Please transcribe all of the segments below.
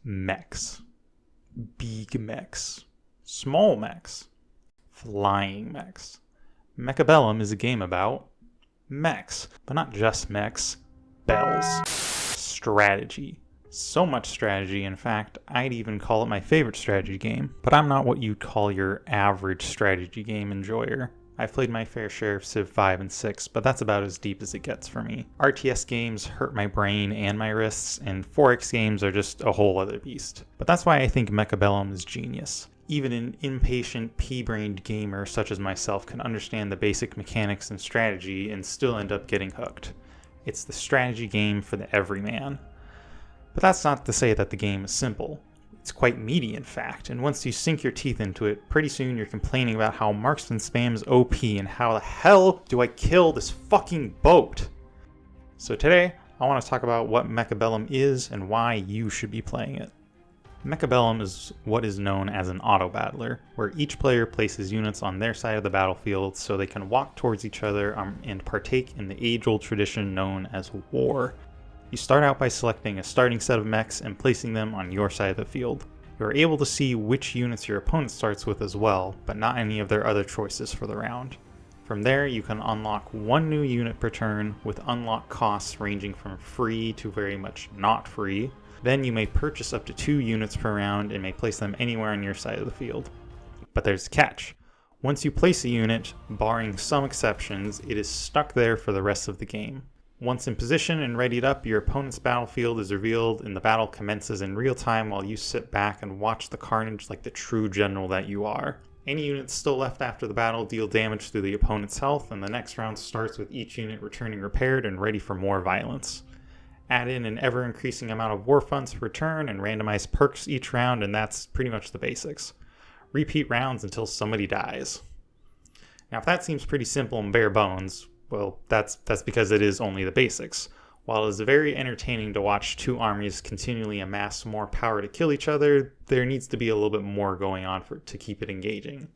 Mechs. Big mechs. Small mechs. Flying mechs. Mechabellum is a game about mechs, but not just mechs. Bells. Strategy. So much strategy, in fact, I'd even call it my favorite strategy game. But I'm not what you'd call your average strategy game enjoyer. I've played my fair share of Civ 5 and 6, but that's about as deep as it gets for me. RTS games hurt my brain and my wrists, and 4X games are just a whole other beast. But that's why I think Mechabellum is genius. Even an impatient, pea-brained gamer such as myself can understand the basic mechanics and strategy and still end up getting hooked. It's the strategy game for the everyman. But that's not to say that the game is simple. It's quite meaty, in fact, and once you sink your teeth into it, pretty soon you're complaining about how marksman spam is OP and how the hell do I kill this fucking boat? So today, I want to talk about what Mechabellum is and why you should be playing it. Mechabellum is what is known as an auto-battler, where each player places units on their side of the battlefield so they can walk towards each other and partake in the age-old tradition known as war. You start out by selecting a starting set of mechs and placing them on your side of the field. You are able to see which units your opponent starts with as well, but not any of their other choices for the round. From there, you can unlock one new unit per turn, with unlock costs ranging from free to very much not free. Then you may purchase up to 2 units per round and may place them anywhere on your side of the field. But there's a catch. Once you place a unit, barring some exceptions, it is stuck there for the rest of the game. Once in position and readied up, your opponent's battlefield is revealed and the battle commences in real time while you sit back and watch the carnage like the true general that you are. Any units still left after the battle deal damage through the opponent's health, and the next round starts with each unit returning repaired and ready for more violence. Add in an ever-increasing amount of war funds per turn and randomize perks each round, and that's pretty much the basics. Repeat rounds until somebody dies. Now if that seems pretty simple and bare bones, well, that's because it is only the basics. While it is very entertaining to watch two armies continually amass more power to kill each other, there needs to be a little bit more going on to keep it engaging.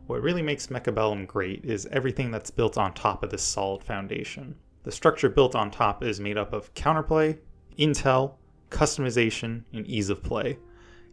What really makes Mechabellum great is everything that's built on top of this solid foundation. The structure built on top is made up of counterplay, intel, customization, and ease of play.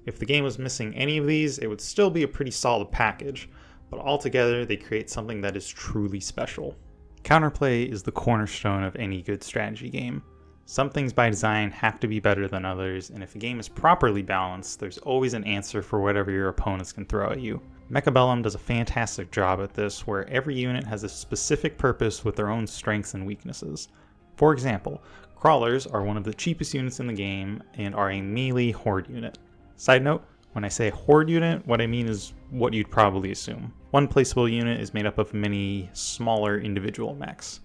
If the game was missing any of these, it would still be a pretty solid package, but altogether they create something that is truly special. Counterplay is the cornerstone of any good strategy game. Some things by design have to be better than others, and if a game is properly balanced, there's always an answer for whatever your opponents can throw at you. Mechabellum does a fantastic job at this, where every unit has a specific purpose with their own strengths and weaknesses. For example, crawlers are one of the cheapest units in the game and are a melee horde unit. Side note, when I say horde unit, what I mean is what you'd probably assume. One placeable unit is made up of many smaller individual mechs.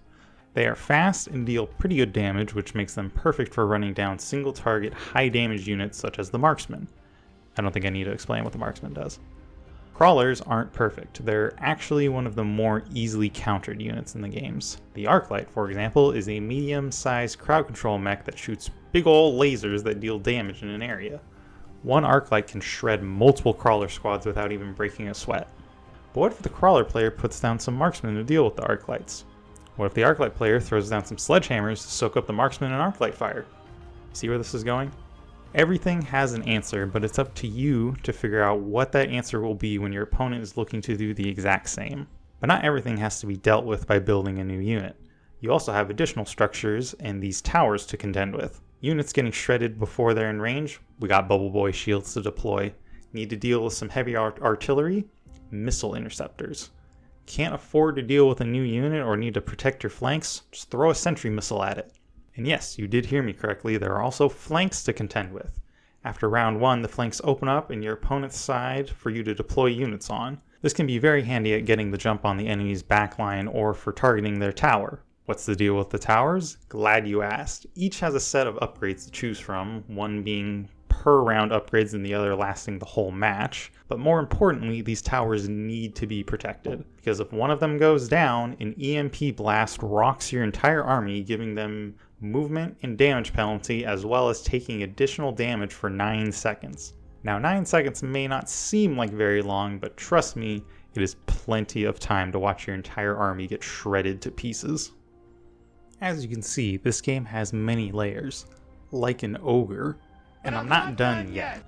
They are fast and deal pretty good damage, which makes them perfect for running down single target high damage units such as the marksman. I don't think I need to explain what the marksman does. Crawlers aren't perfect. They're actually one of the more easily countered units in the games. The Arclight, for example, is a medium-sized crowd control mech that shoots big ol' lasers that deal damage in an area. One Arclight can shred multiple crawler squads without even breaking a sweat. But what if the crawler player puts down some marksmen to deal with the Arclights? What if the Arclight player throws down some sledgehammers to soak up the marksman and Arclight fire? See where this is going? Everything has an answer, but it's up to you to figure out what that answer will be when your opponent is looking to do the exact same. But not everything has to be dealt with by building a new unit. You also have additional structures and these towers to contend with. Units getting shredded before they're in range, we got Bubble Boy shields to deploy. Need to deal with some heavy artillery? Missile interceptors. Can't afford to deal with a new unit or need to protect your flanks? Just throw a sentry missile at it. And yes, you did hear me correctly, there are also flanks to contend with. After round 1, the flanks open up in your opponent's side for you to deploy units on. This can be very handy at getting the jump on the enemy's backline or for targeting their tower. What's the deal with the towers? Glad you asked. Each has a set of upgrades to choose from, one being per round upgrades and the other lasting the whole match. But more importantly, these towers need to be protected, because if one of them goes down, an EMP blast rocks your entire army, giving them movement and damage penalty, as well as taking additional damage for 9 seconds. Now 9 seconds may not seem like very long, but trust me, it is plenty of time to watch your entire army get shredded to pieces. As you can see, this game has many layers. Like an ogre, And I'm not done yet.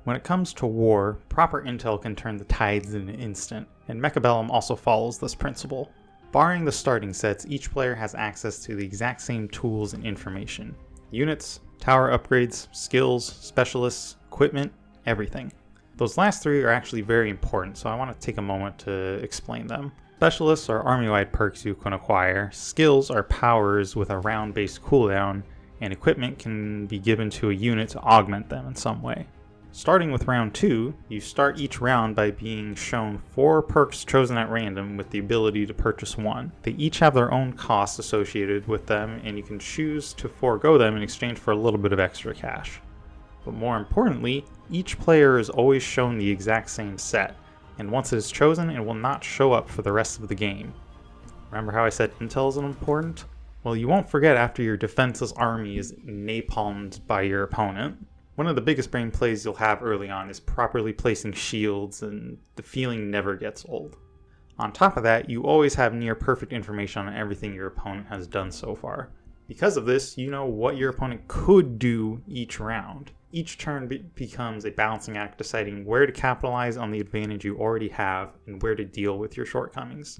When it comes to war, proper intel can turn the tides in an instant, and Mechabellum also follows this principle. Barring the starting sets, each player has access to the exact same tools and information. Units, tower upgrades, skills, specialists, equipment, everything. Those last three are actually very important, so I want to take a moment to explain them. Specialists are army-wide perks you can acquire, skills are powers with a round-based cooldown, and equipment can be given to a unit to augment them in some way. Starting with round 2, you start each round by being shown 4 perks chosen at random with the ability to purchase one. They each have their own costs associated with them, and you can choose to forego them in exchange for a little bit of extra cash. But more importantly, each player is always shown the exact same set, and once it is chosen, it will not show up for the rest of the game. Remember how I said intel is important? Well, you won't forget after your defenseless army is napalmed by your opponent. One of the biggest brain plays you'll have early on is properly placing shields, and the feeling never gets old. On top of that, you always have near perfect information on everything your opponent has done so far. Because of this, you know what your opponent could do each round. Each turn becomes a balancing act deciding where to capitalize on the advantage you already have and where to deal with your shortcomings.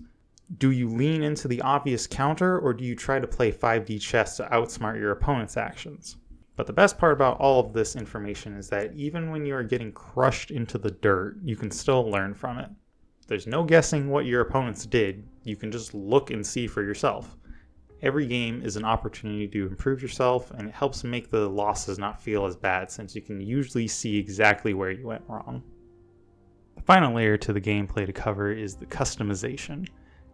Do you lean into the obvious counter, or do you try to play 5D chess to outsmart your opponent's actions? But the best part about all of this information is that even when you are getting crushed into the dirt, you can still learn from it. There's no guessing what your opponents did, you can just look and see for yourself. Every game is an opportunity to improve yourself, and it helps make the losses not feel as bad since you can usually see exactly where you went wrong. The final layer to the gameplay to cover is the customization.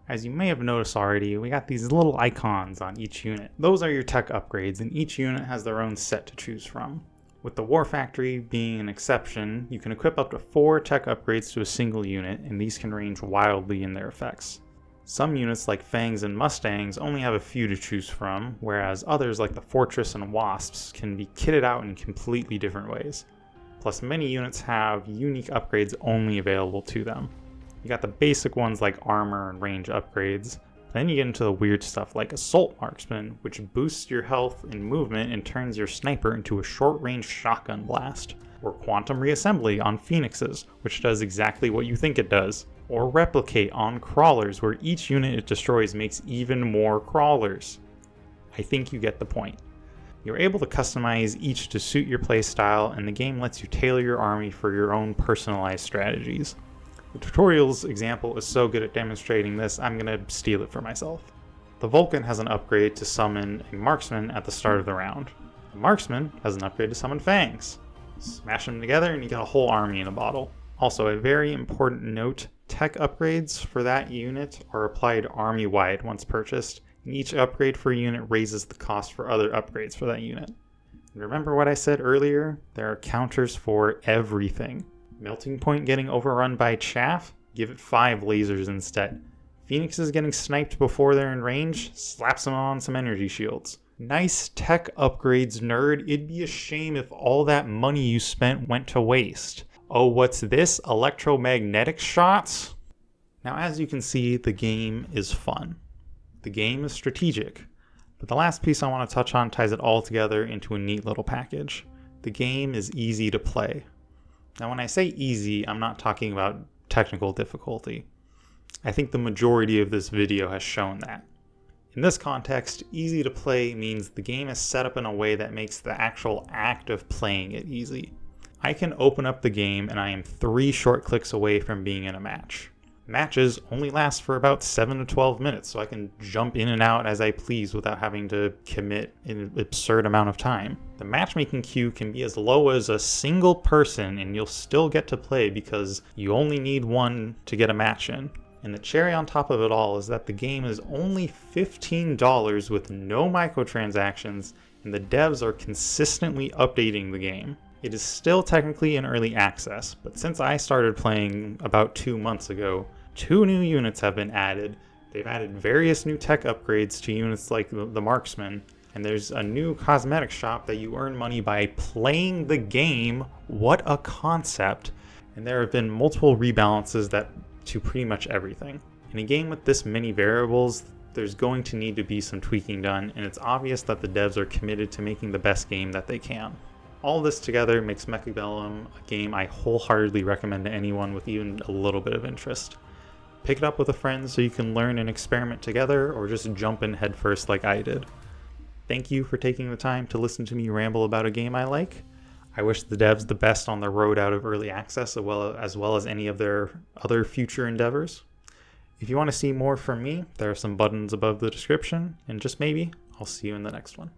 As you may have noticed already, we got these little icons on each unit. Those are your tech upgrades, and each unit has their own set to choose from. With the War Factory being an exception, you can equip up to 4 tech upgrades to a single unit, and these can range wildly in their effects. Some units like Fangs and Mustangs only have a few to choose from, whereas others like the Fortress and Wasps can be kitted out in completely different ways. Plus, many units have unique upgrades only available to them. You got the basic ones like armor and range upgrades. Then you get into the weird stuff like Assault Marksman, which boosts your health and movement and turns your sniper into a short-range shotgun blast. Or Quantum Reassembly on Phoenixes, which does exactly what you think it does. Or Replicate on Crawlers, where each unit it destroys makes even more crawlers. I think you get the point. You're able to customize each to suit your playstyle, and the game lets you tailor your army for your own personalized strategies. The tutorials example is so good at demonstrating this, I'm going to steal it for myself. The Vulcan has an upgrade to summon a Marksman at the start of the round. The Marksman has an upgrade to summon Fangs. Smash them together and you got a whole army in a bottle. Also, a very important note, tech upgrades for that unit are applied army-wide once purchased, and each upgrade for a unit raises the cost for other upgrades for that unit. And remember what I said earlier? There are counters for everything. Melting Point getting overrun by chaff? Give it 5 lasers instead. Phoenix is getting sniped before they're in range? Slaps them on some energy shields. Nice tech upgrades, nerd. It'd be a shame if all that money you spent went to waste. Oh, what's this? Electromagnetic shots? Now, as you can see, the game is fun. The game is strategic. But the last piece I want to touch on ties it all together into a neat little package. The game is easy to play. Now, when I say easy, I'm not talking about technical difficulty. I think the majority of this video has shown that. In this context, easy to play means the game is set up in a way that makes the actual act of playing it easy. I can open up the game and I am 3 short clicks away from being in a match. Matches only last for about 7 to 12 minutes, so I can jump in and out as I please without having to commit an absurd amount of time. The matchmaking queue can be as low as a single person and you'll still get to play because you only need one to get a match in. And the cherry on top of it all is that the game is only $15 with no microtransactions, and the devs are consistently updating the game. It is still technically in early access, but since I started playing about 2 months ago, 2 new units have been added. They've added various new tech upgrades to units like the Marksman, and there's a new cosmetic shop that you earn money by playing the game. What a concept! And there have been multiple rebalances to pretty much everything. In a game with this many variables, there's going to need to be some tweaking done, and it's obvious that the devs are committed to making the best game that they can. All this together makes Mechabellum a game I wholeheartedly recommend to anyone with even a little bit of interest. Pick it up with a friend so you can learn and experiment together, or just jump in headfirst like I did. Thank you for taking the time to listen to me ramble about a game I like. I wish the devs the best on their road out of early access, as well as any of their other future endeavors. If you want to see more from me, there are some buttons above the description, and just maybe, I'll see you in the next one.